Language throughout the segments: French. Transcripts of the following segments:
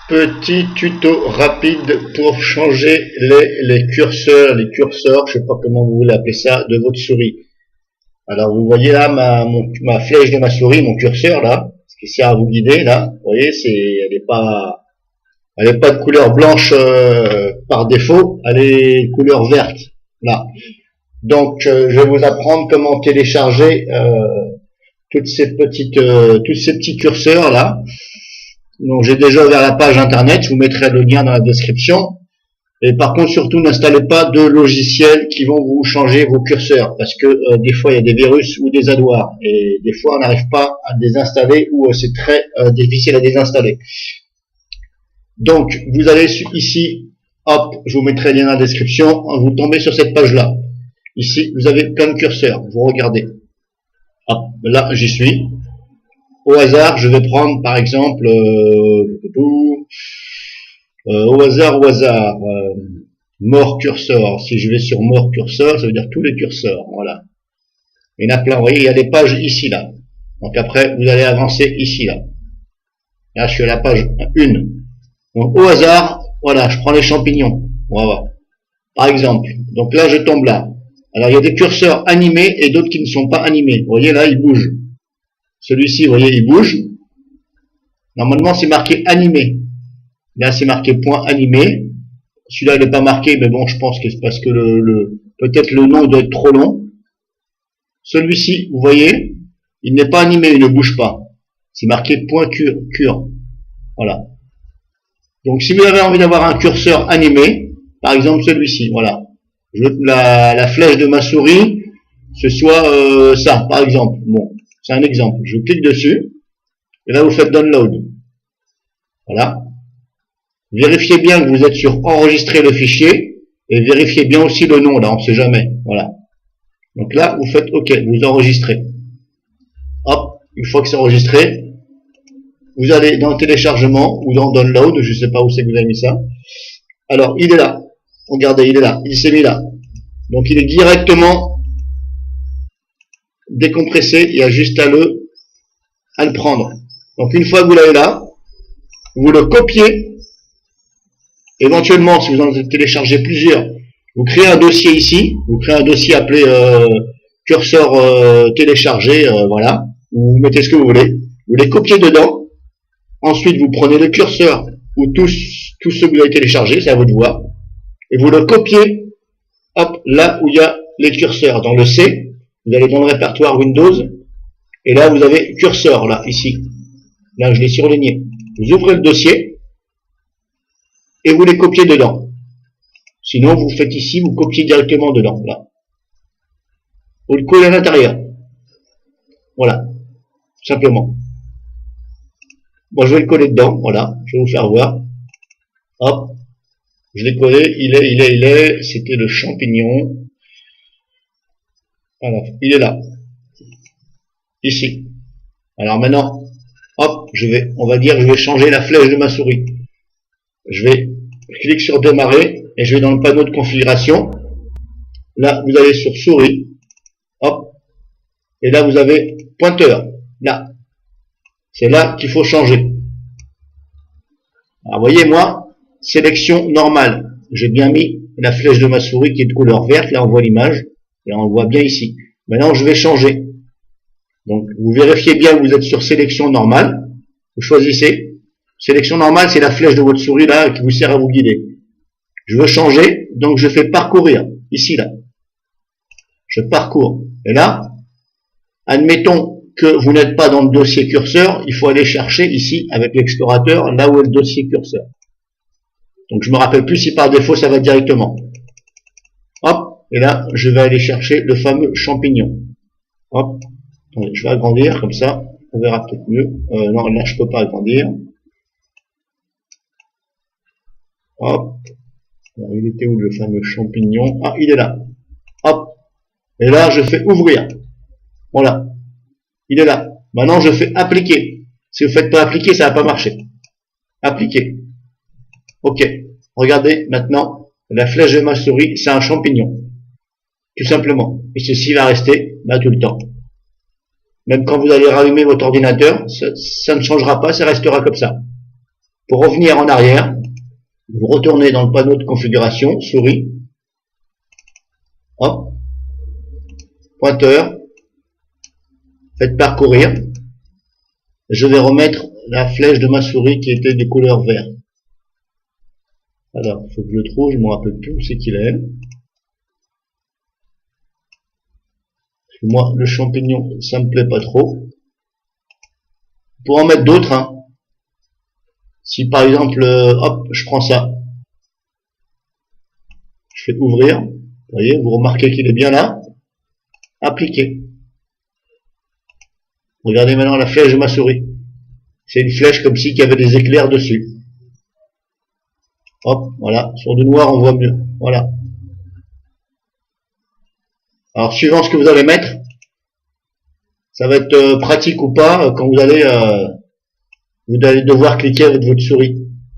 Petit tuto rapide pour changer les curseurs, je sais pas comment vous voulez appeler ça, de votre souris. Alors vous voyez là ma flèche de ma souris, mon curseur là, ce qui sert à vous guider là, vous voyez, elle est pas de couleur blanche par défaut, elle est couleur verte là. Donc je vais vous apprendre comment télécharger tous ces petits curseurs là. Donc j'ai déjà ouvert la page internet, je vous mettrai le lien dans la description. Et par contre, surtout, n'installez pas de logiciels qui vont vous changer vos curseurs, parce que des fois il y a des virus ou des adwares, et des fois on n'arrive pas à désinstaller ou c'est très difficile à désinstaller. Donc vous allez ici, hop, je vous mettrai le lien dans la description, vous tombez sur cette page là. Ici vous avez plein de curseurs, vous regardez. Hop, là j'y suis. Au hasard, je vais prendre par exemple au hasard More Cursor. Si je vais sur More Cursor, ça veut dire tous les curseurs. Voilà. Il y en a plein. Vous voyez, il y a des pages ici là. Donc après, vous allez avancer ici là. Là, je suis à la page 1. Donc au hasard, voilà, je prends les champignons. Voilà. Par exemple. Donc là, je tombe là. Alors il y a des curseurs animés et d'autres qui ne sont pas animés. Vous voyez là, ils bougent. Celui-ci, vous voyez, il bouge. Normalement, c'est marqué animé. Là, c'est marqué point animé. Celui-là, il n'est pas marqué, mais bon, je pense que c'est parce que peut-être le nom doit être trop long. Celui-ci, vous voyez, il n'est pas animé, il ne bouge pas. C'est marqué point cure. Voilà. Donc, si vous avez envie d'avoir un curseur animé, par exemple celui-ci, voilà. Je veux que la flèche de ma souris, ce soit ça, par exemple. Bon. C'est un exemple. Je clique dessus. Et là, vous faites download. Voilà. Vérifiez bien que vous êtes sur enregistrer le fichier. Et vérifiez bien aussi le nom, là, on ne sait jamais. Voilà. Donc là, vous faites OK, vous enregistrez. Hop, une fois que c'est enregistré, vous allez dans le téléchargement ou dans download, je ne sais pas où c'est que vous avez mis ça. Alors, il est là. Regardez, il est là. Il s'est mis là. Donc, il est directement décompressé, il y a juste à le prendre. Donc une fois que vous l'avez là, vous le copiez. Éventuellement, si vous en téléchargez plusieurs, vous créez un dossier ici, vous créez un dossier appelé curseur téléchargé, voilà. Vous mettez ce que vous voulez, vous les copiez dedans. Ensuite, vous prenez le curseur ou tous ceux que vous avez téléchargés, c'est à vous de voir, et vous le copiez, hop, là où il y a les curseurs, dans le C. Vous allez dans le répertoire Windows, et là vous avez curseur, là, ici. Là, je l'ai surligné. Vous ouvrez le dossier, et vous les copiez dedans. Sinon, vous faites ici, vous copiez directement dedans, là. Vous le collez à l'intérieur. Voilà. Simplement. Moi, je vais le coller dedans, voilà. Je vais vous faire voir. Hop. Je l'ai collé, il est, c'était le champignon. Alors, il est là. Ici. Alors maintenant, hop, on va dire, je vais changer la flèche de ma souris. Je clique sur démarrer, et je vais dans le panneau de configuration. Là, vous allez sur souris. Hop. Et là, vous avez pointeur. Là. C'est là qu'il faut changer. Alors, voyez, moi, sélection normale. J'ai bien mis la flèche de ma souris qui est de couleur verte. Là, on voit l'image. Et on le voit bien ici. Maintenant, je vais changer. Donc, vous vérifiez bien que vous êtes sur sélection normale. Vous choisissez. Sélection normale, c'est la flèche de votre souris là qui vous sert à vous guider. Je veux changer, donc je fais parcourir. Ici, là. Je parcours. Et là, admettons que vous n'êtes pas dans le dossier curseur, il faut aller chercher ici, avec l'explorateur, là où est le dossier curseur. Donc, je me rappelle plus si par défaut, ça va directement. Hop. Et là, je vais aller chercher le fameux champignon. Hop. Attendez, je vais agrandir, comme ça, on verra peut-être mieux. Non, là, je peux pas agrandir. Hop. Alors, il était où le fameux champignon? Ah, il est là. Hop. Et là, je fais ouvrir. Voilà. Il est là. Maintenant, je fais appliquer. Si vous ne faites pas appliquer, ça va pas marcher. Appliquer. OK. Regardez, maintenant, la flèche de ma souris, c'est un champignon. Tout simplement. Et ceci va rester là tout le temps. Même quand vous allez rallumer votre ordinateur, ça ne changera pas, ça restera comme ça. Pour revenir en arrière, vous retournez dans le panneau de configuration, souris, hop, pointeur, faites parcourir. Je vais remettre la flèche de ma souris qui était de couleur vert. Alors, il faut que je le trouve, je ne me rappelle plus où c'est qu'il est. Parce que moi, le champignon, ça me plaît pas trop. Pour en mettre d'autres, hein. Si par exemple, hop, je prends ça. Je fais ouvrir. Vous voyez, vous remarquez qu'il est bien là. Appliquer. Regardez maintenant la flèche de ma souris. C'est une flèche comme si il y avait des éclairs dessus. Hop, voilà. Sur du noir, on voit mieux. Voilà. Alors, suivant ce que vous allez mettre, ça va être pratique ou pas quand vous allez devoir cliquer avec votre souris.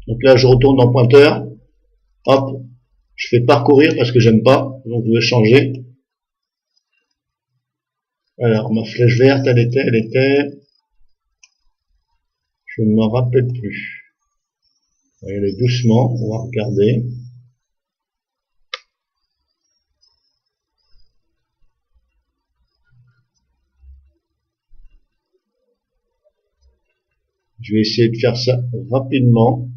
Donc là, je retourne dans le pointeur. Hop, je fais parcourir parce que j'aime pas. Donc je vais changer. Alors, ma flèche verte, elle était... Je ne m'en rappelle plus. Regardez doucement, on va regarder. Je vais essayer de faire ça rapidement.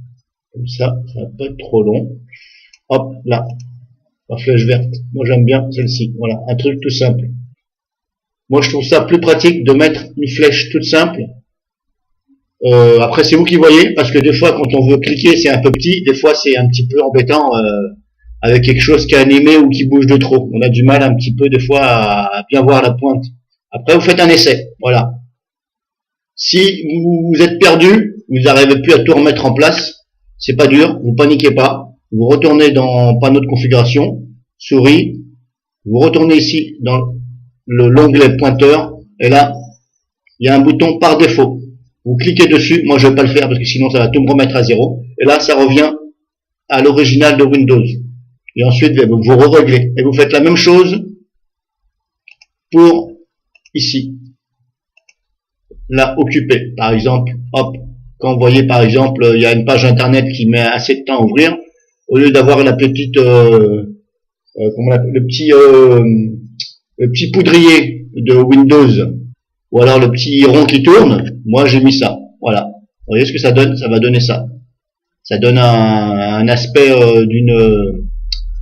Comme ça, ça va pas être trop long. Hop, là. La flèche verte. Moi, j'aime bien celle-ci. Voilà, un truc tout simple. Moi, je trouve ça plus pratique de mettre une flèche toute simple. Après, c'est vous qui voyez, parce que des fois, quand on veut cliquer, c'est un peu petit. Des fois, c'est un petit peu embêtant avec quelque chose qui est animé ou qui bouge de trop. On a du mal un petit peu, des fois, à bien voir la pointe. Après, vous faites un essai. Voilà. Si vous êtes perdu, vous n'arrivez plus à tout remettre en place, c'est pas dur, vous paniquez pas. Vous retournez dans panneau de configuration, souris, vous retournez ici dans l'onglet pointeur, et là, il y a un bouton par défaut. Vous cliquez dessus, moi je vais pas le faire parce que sinon ça va tout me remettre à zéro, et là ça revient à l'original de Windows. Et ensuite vous re-réglez, et vous faites la même chose pour ici. Là, occuper, par exemple, hop, quand vous voyez par exemple, il y a une page internet qui met assez de temps à ouvrir, au lieu d'avoir la petite, comment on appelle, le petit poudrier de Windows, ou alors le petit rond qui tourne, moi j'ai mis ça, voilà. Vous voyez ce que ça donne? Ça va donner ça. Ça donne un aspect d'une,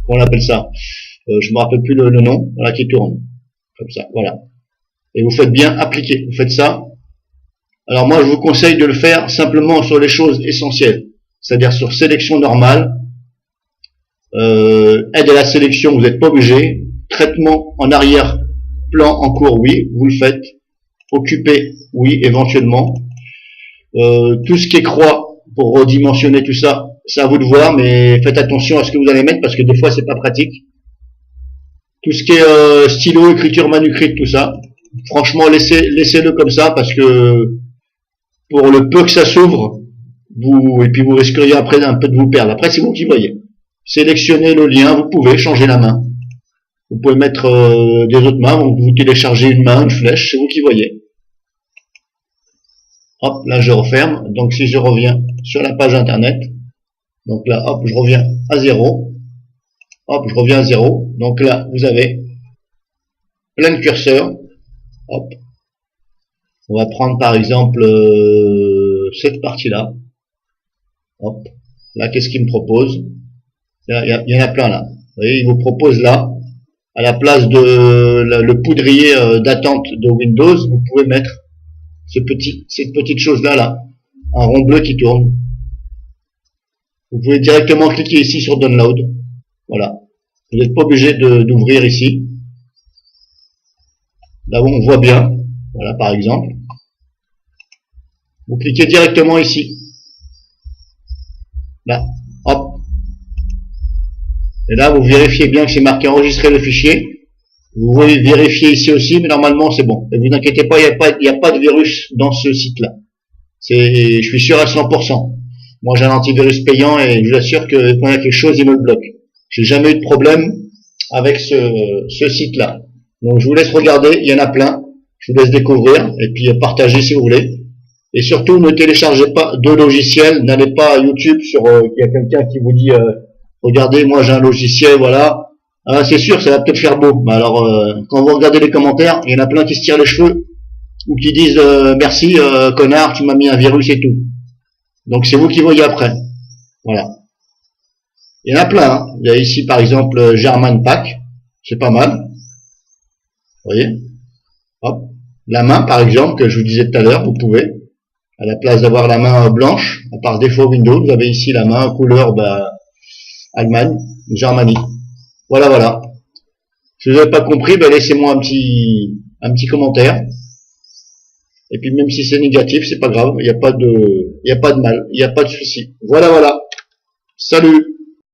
comment on appelle ça? Je me rappelle plus le nom, voilà, qui tourne, comme ça, voilà. Et vous faites bien appliquer, vous faites ça. Alors moi, je vous conseille de le faire simplement sur les choses essentielles, c'est-à-dire sur sélection normale, aide à la sélection, vous n'êtes pas obligé, traitement en arrière-plan en cours, oui, vous le faites, occuper, oui, éventuellement, tout ce qui est croix pour redimensionner tout ça, c'est à vous de voir, mais faites attention à ce que vous allez mettre parce que des fois c'est pas pratique. Tout ce qui est stylo, écriture manuscrite, tout ça, franchement laissez-le comme ça parce que pour le peu que ça s'ouvre, et puis vous risqueriez après un peu de vous perdre. Après, c'est vous qui voyez. Sélectionnez le lien, vous pouvez changer la main. Vous pouvez mettre des autres mains, vous téléchargez une main, une flèche, c'est vous qui voyez. Hop, là je referme. Donc si je reviens sur la page internet, donc là, hop, je reviens à 0. Hop, je reviens à 0. Donc là, vous avez plein de curseurs. Hop. On va prendre par exemple cette partie-là. Hop. Là, qu'est-ce qu'il me propose? Il y en a plein là. Vous voyez, il vous propose là, à la place de le poudrier d'attente de Windows, vous pouvez mettre cette petite chose-là, là, un rond bleu qui tourne. Vous pouvez directement cliquer ici sur Download. Voilà. Vous n'êtes pas obligé d'ouvrir ici. Là où on voit bien. Voilà, par exemple. Vous cliquez directement ici. Là. Hop. Et là, vous vérifiez bien que c'est marqué enregistrer le fichier. Vous pouvez vérifier ici aussi, mais normalement, c'est bon. Et vous inquiétez pas, il n'y a pas de virus dans ce site-là. Je suis sûr à 100%. Moi, j'ai un antivirus payant et je vous assure que quand il y a quelque chose, il me le bloque. J'ai jamais eu de problème avec ce site-là. Donc, je vous laisse regarder. Il y en a plein. Je vous laisse découvrir et puis partager si vous voulez. Et surtout, ne téléchargez pas de logiciel, n'allez pas à YouTube sur, il y a quelqu'un qui vous dit, regardez, moi j'ai un logiciel, voilà. Ah, c'est sûr, ça va peut-être faire beau. Mais alors, quand vous regardez les commentaires, il y en a plein qui se tirent les cheveux ou qui disent merci connard, tu m'as mis un virus et tout. Donc c'est vous qui voyez après. Voilà. Il y en a plein. Hein. Il y a ici par exemple German Pack, c'est pas mal. Vous voyez. Hop. La main par exemple que je vous disais tout à l'heure, vous pouvez. À la place d'avoir la main blanche, à part défaut Windows, vous avez ici la main couleur Allemagne, Germanie. Voilà, voilà. Si vous n'avez pas compris, laissez-moi un petit commentaire. Et puis même si c'est négatif, c'est pas grave, il n'y a pas de mal, il n'y a pas de souci. Voilà, voilà. Salut.